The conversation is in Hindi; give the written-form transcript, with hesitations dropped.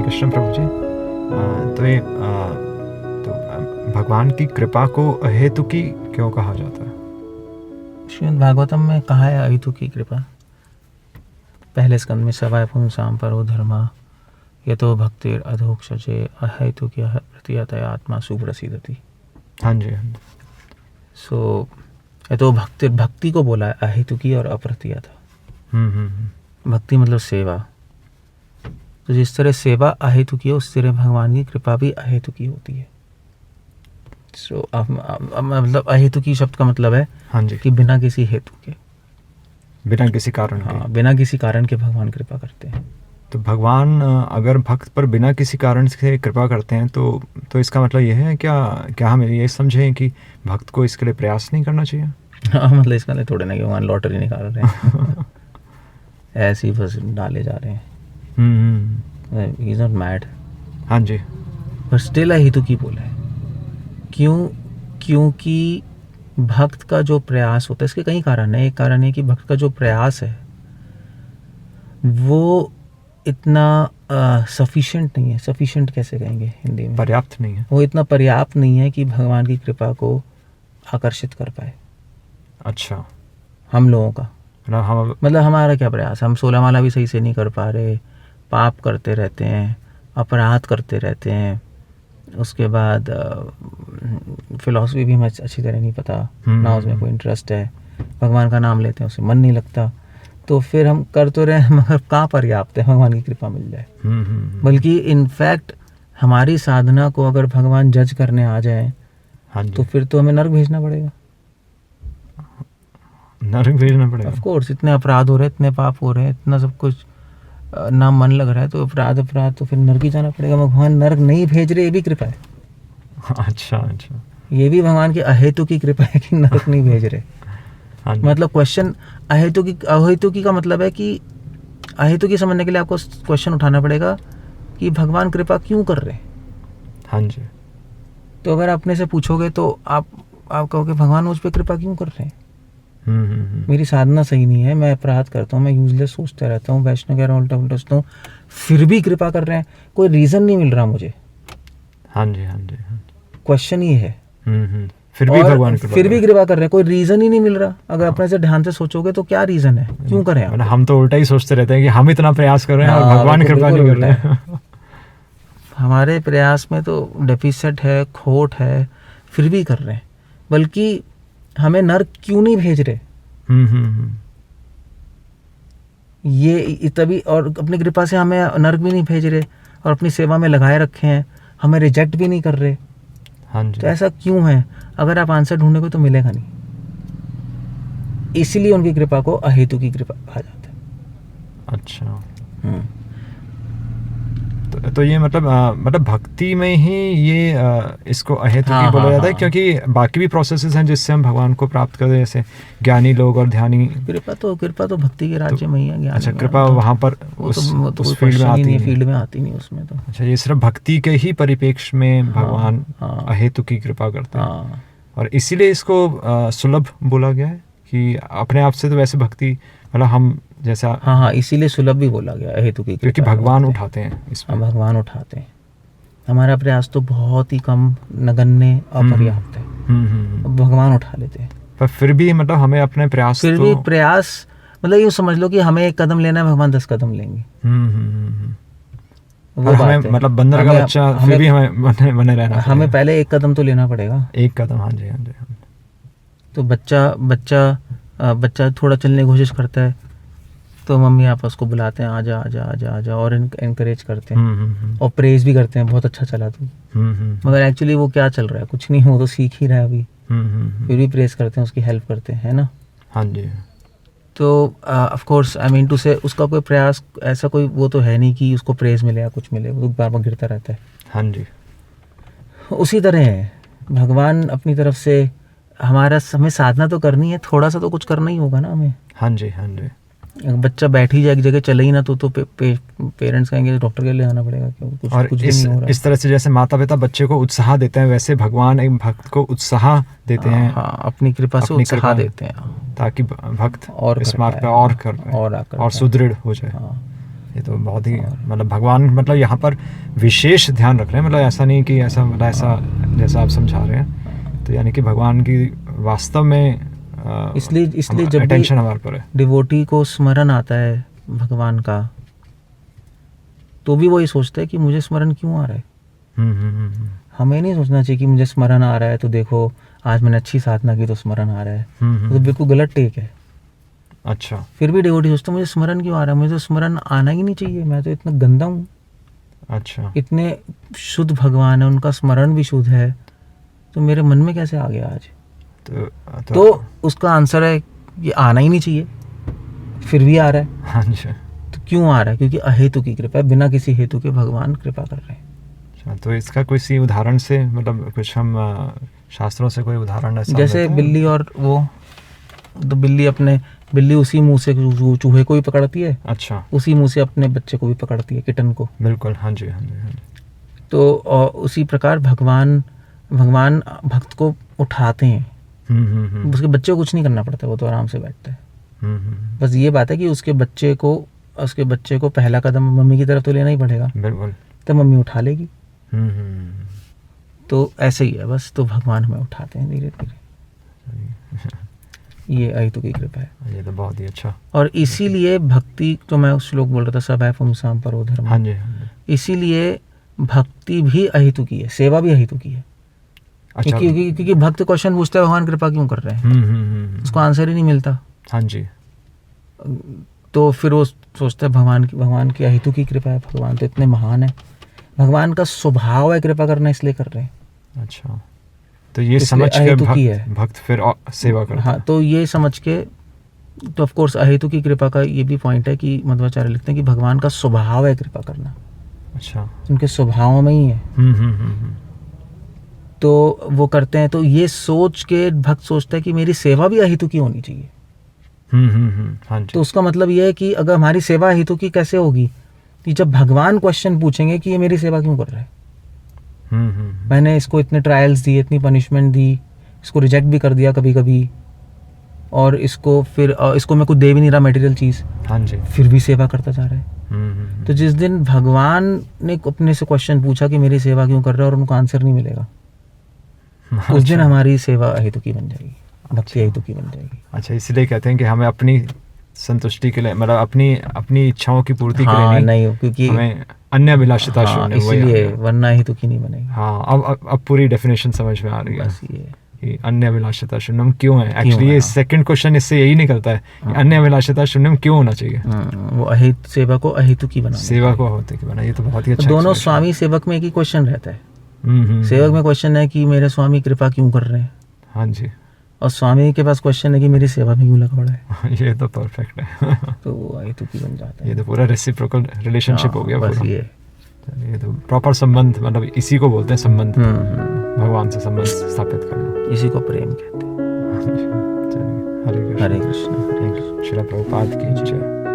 कृष्ण प्रभु जी। तो ये भगवान की कृपा को अहेतुकी क्यों कहा जाता है? श्रीमद् भागवतम में कहा है अहेतुकी कृपा। पहले स्कंद में सवाय पुंसाम परो धर्मा यतो भक्तिर अधोक्षजे अहेतुकी प्रतीयतया आत्मा सुप्रसिद्धति। हाँ जी, हाँ जी। सो ये तो भक्ति को बोला है अहेतुकी और अप्रतीयता। भक्ति मतलब सेवा। तो जिस तरह सेवा अहेतुकी है उस तरह भगवान की कृपा भी अहेतुकी होती है। सो मतलब अहेतुकी शब्द का मतलब है हाँ जी, कि बिना किसी हेतु के, बिना किसी कारण के। हाँ, बिना किसी कारण के भगवान कृपा करते हैं। तो भगवान अगर भक्त पर बिना किसी कारण से कृपा करते हैं तो इसका मतलब ये है क्या हम ये समझें कि भक्त को इसके लिए प्रयास नहीं करना चाहिए? हाँ, मतलब इसका नहीं थोड़े ना कि भगवान लॉटरी निकाल रहे हैं ऐसे ही बस डाले जा रहे हैं। He is not mad. हाँ जी, पर स्टिल अहेतुकी बोला है। क्योंकि भक्त का जो प्रयास होता है, इसके कई कारण है। एक कारण है कि भक्त का जो प्रयास है वो इतना सफिशिएंट नहीं है। सफिशिएंट कैसे कहेंगे हिंदी में? पर्याप्त नहीं है। वो इतना पर्याप्त नहीं है कि भगवान की कृपा को आकर्षित कर पाए। अच्छा, हम लोगों का हम मतलब हमारा क्या प्रयास? हम 16 माला भी सही से नहीं कर पा रहे, पाप करते रहते हैं, अपराध करते रहते हैं, उसके बाद फिलॉसफी भी हमें अच्छी तरह नहीं पता, ना उसमें कोई इंटरेस्ट है, भगवान का नाम लेते हैं उससे मन नहीं लगता, तो फिर हम कर तो रहे हैं मगर कहाँ पर्याप्त है भगवान की कृपा मिल जाए। बल्कि इनफैक्ट हमारी साधना को अगर भगवान जज करने आ जाए तो फिर तो हमें नरक भेजना पड़ेगा। नरक भेजना पड़ेगा, ऑफ कोर्स। इतने अपराध हो रहे हैं, इतने पाप हो रहे हैं, इतना सब कुछ ना मन लग रहा है, तो अपराध तो फिर नरक ही जाना पड़ेगा। भगवान नरक नहीं भेज रहे, ये भी कृपा है। अच्छा, ये भी भगवान की अहेतुकी कृपा है कि नरक नहीं भेज रहे। मतलब क्वेश्चन अहेतुकी का मतलब है कि अहेतुकी समझने के लिए आपको क्वेश्चन उठाना पड़ेगा कि भगवान कृपा क्यों कर रहे हैं। हाँ जी। तो अगर अपने से पूछोगे तो आप कहोगे भगवान मुझ पर कृपा क्यों कर रहे हैं? मेरी साधना सही नहीं है, मैं अपराध करता हूँ, मैं यूजलेस सोचता रहता हूँ, वैष्णव कह रहा हूँ, उल्टा सोचता हूँ, फिर भी कृपा कर रहे हैं। कोई रीज़न नहीं मिल रहा मुझे। हाँ जी। क्वेश्चन ये है। फिर भी भगवान कृपा कर रहे हैं, कोई रीज़न ही नहीं मिल रहा। अगर अपने से ध्यान से सोचोगे तो क्या रीज़न है, क्यों करें आप? हम तो उल्टा ही सोचते रहते हैं कि हम इतना प्रयास कर रहे हैं और भगवान कृपा नहीं कर रहे हैं। हमारे प्रयास में तो डेफिसिट है, खोट है, फिर भी कर रहे हैं। बल्कि हमें नरक क्यों नहीं भेज रहे ये तभी, और अपनी कृपा से हमें नरक भी नहीं भेज रहे और अपनी सेवा में लगाए रखे हैं, हमें रिजेक्ट भी नहीं कर रहे। हाँ जी। तो ऐसा क्यों है? अगर आप आंसर ढूंढोगे तो मिलेगा नहीं। इसीलिए उनकी कृपा को अहेतुकी कृपा कहा जाता है। अच्छा। तो ये मतलब भक्ति में ही ये इसको अहेतुकी बोला जाता है, क्योंकि बाकी भी प्रोसेसेस हैं जिससे हम भगवान को प्राप्त करते हैं, जैसे ज्ञानी लोग और ध्यानी। कृपा तो भक्ति के राज्य में ही है। अच्छा, कृपा वहाँ पर उस फील्ड में आती नहीं उसमें तो। अच्छा, ये सिर्फ भक्ति के ही परिप्रेक्ष्य में भगवान अहेतुकी कृपा करते हैं, और इसीलिए इसको सुलभ बोला गया है कि अपने आप से तो वैसे भक्ति मतलब हम जैसा। हाँ, इसीलिए सुलभ भी बोला गया हेतुकी, क्योंकि भगवान उठाते हैं इसमें। भगवान उठाते हैं। हमारा प्रयास तो बहुत ही कम, नगण्य, अपर्याप्त है। भगवान उठा लेते हैं। पर फिर भी मतलब हमें अपने प्रयास मतलब यूँ समझ लो कि हमें 1 कदम लेना है, भगवान 10 कदम लेंगे। वो हमें मतलब बंदर का बच्चा फिर भी हमें बने रहना। हमें पहले 1 कदम तो लेना पड़ेगा। 1 कदम। हाँ जी। तो बच्चा थोड़ा चलने की कोशिश करता है तो मम्मी आप उसको बुलाते हैं, आजा और इनकरेज करते हैं और प्रेज भी करते हैं, बहुत अच्छा चला तू। मगर एक्चुअली वो क्या चल रहा है? कुछ नहीं, वो तो सीख ही रहा है अभी। फिर भी प्रेज करते हैं, उसकी हेल्प करते हैं, है ना? हाँ जी। तो of course I mean to say उसका कोई प्रयास ऐसा कोई वो तो है नहीं कि उसको प्रेज मिले या कुछ मिले, वो बार बार गिरता रहता है। हाँ जी। उसी तरह है भगवान अपनी तरफ से हमें साधना तो करनी है, थोड़ा सा तो कुछ करना ही होगा ना हमें। हाँ जी। बच्चा बैठ ही जाए एक जगह, चले ही ना तो पेरेंट्स कहेंगे डॉक्टर के लिए आना पड़ेगा, क्यों कुछ भी नहीं हो रहा। इस तरह से जैसे माता पिता बच्चे को उत्साह देते हैं, वैसे भगवान एक भक्त को उत्साह देते हैं। अपनी कृपा से उत्साह देते हैं, ताकि भक्त और इस मार्ग पे और सुदृढ़ हो जाए। ये तो बहुत ही मतलब भगवान मतलब यहाँ पर विशेष ध्यान रख रहे हैं, मतलब ऐसा नहीं कि ऐसा मतलब ऐसा जैसा आप समझा रहे हैं, तो यानी कि भगवान की वास्तव में इसलिए जब अटेंशन हमारे पर है। डिवोटी को स्मरण आता है भगवान का, तो भी वो ये सोचता है कि मुझे स्मरण क्यों आ रहा है। हमें नहीं सोचना चाहिए कि मुझे स्मरण आ रहा है तो देखो आज मैंने अच्छी साधना की तो स्मरण आ रहा है, तो बिल्कुल गलत टेक है। अच्छा, फिर भी डिवोटी सोचता है मुझे स्मरण क्यों आ रहा है, मुझे तो स्मरण आना ही नहीं चाहिए, मैं तो इतना गंदा हूँ। अच्छा, इतने शुद्ध भगवान है, उनका स्मरण भी शुद्ध है, तो मेरे मन में कैसे आ गया आज? तो उसका आंसर है कि आना ही नहीं चाहिए, फिर भी आ रहा है। हाँ जी। तो क्यों आ रहा है? क्योंकि अहेतु की कृपा है, बिना किसी हेतु के भगवान कृपा कर रहे हैं। अच्छा, तो इसका कोई उदाहरण से मतलब कुछ हम शास्त्रों से कोई उदाहरण ऐसा जैसे लेते हैं? बिल्ली और वो, तो बिल्ली उसी मुंह से चूहे को भी पकड़ती है, अच्छा, उसी मुंह से अपने बच्चे को भी पकड़ती है, किटन को। बिल्कुल, हाँ जी, हाँ जी, हाँ जी। तो उसी प्रकार भगवान भक्त को उठाते हैं। उसके बच्चे को कुछ नहीं करना पड़ता, वो तो आराम से बैठता है। बस ये बात है कि उसके बच्चे को पहला कदम मम्मी की तरफ तो लेना ही पड़ेगा, बिल्कुल, तब मम्मी उठा लेगी। तो ऐसे ही है बस, तो भगवान हमें उठाते हैं धीरे धीरे। ये अहेतु की कृपा है। ये तो बहुत ही अच्छा। और इसीलिए भक्ति, जो मैं श्लोक बोल रहा था, सब है पुंसाम परो धर्म, हाँ जी, हाँ जी। इसीलिए भक्ति भी अहेतु की है, सेवा भी अहेतु की है। अच्छा, क्योंकि भक्त क्वेश्चन पूछता है भगवान कृपा क्यों कर रहे हैं, उसको आंसर ही नहीं मिलता। हाँ जी। तो फिर वो सोचता है भगवान की अहेतु की कृपा है, भगवान तो इतने महान है, भगवान का स्वभाव है कृपा करना, इसलिए कर रहे हैं। अच्छा, तो ये समझ के भक्त फिर सेवा करता है। हाँ, तो ये समझ के, तो ऑफ कोर्स अहेतु की कृपा का ये भी पॉइंट है कि मध्वाचार्य लिखते हैं कि भगवान का स्वभाव है कृपा करना। अच्छा, उनके स्वभाव में ही है। तो वो करते हैं। तो ये सोच के भक्त सोचता है कि मेरी सेवा भी अहेतु की होनी चाहिए। हाँ जी। तो उसका मतलब ये है कि अगर हमारी सेवा अहेतु की कैसे होगी, कि जब भगवान क्वेश्चन पूछेंगे कि ये मेरी सेवा क्यों कर रहा है, मैंने इसको इतने ट्रायल्स दिए, इतनी पनिशमेंट दी, इसको रिजेक्ट भी कर दिया कभी कभी, और इसको मैं कुछ दे भी नहीं रहा मटेरियल चीज़, हाँ जी, फिर भी सेवा करता जा रहा है। तो जिस दिन भगवान ने अपने से क्वेश्चन पूछा कि मेरी सेवा क्यों कर रहा है, और उनको आंसर नहीं मिलेगा, उस दिन हमारी सेवा अहेतु की बन जाएगी, भक्ति अहेतु की बन जाएगी। अच्छा, इसलिए कहते हैं कि हमें अपनी संतुष्टि के लिए, मतलब अपनी इच्छाओं की पूर्ति के लिए नहीं, क्योंकि हमें अन्य अभिलाषिता शून्य, इसलिए वरना अहेतु की नहीं बनेगी। हाँ, अब पूरी डेफिनेशन समझ में आ रही है बस ये कि अन्य अभिलाषिता शून्यम क्यों है। एक्चुअली ये सेकंड क्वेश्चन इससे यही निकलता है कि अन्य अभिलाषिता शून्यम क्यों होना चाहिए। वो सेवा को अहेतु की बनाना, सेवा को अहेतु की बनाना, ये तो बहुत ही अच्छा। दोनों स्वामी सेवक में एक ही क्वेश्चन रहता है। सेवक में क्वेश्चन है कि मेरे स्वामी कृपा क्यों कर रहे हैं, हाँ जी, और स्वामी के पास क्वेश्चन है कि मेरी सेवा में क्यों लगा पड़ा है। ये तो परफेक्ट है। तो वो अहेतु की बन जाता है। ये तो पूरा रेसिप्रोकल रिलेशनशिप हो गया बस पूरा। ये तो प्रॉपर संबंध, मतलब इसी को बोलते हैं संबंध, भगवान से संबंध स्थापित करना, इसी को प्रेम कहते हैं। चलिए, हरे कृष्ण। हरे कृष्ण। श्रील प्रभुपाद की जय।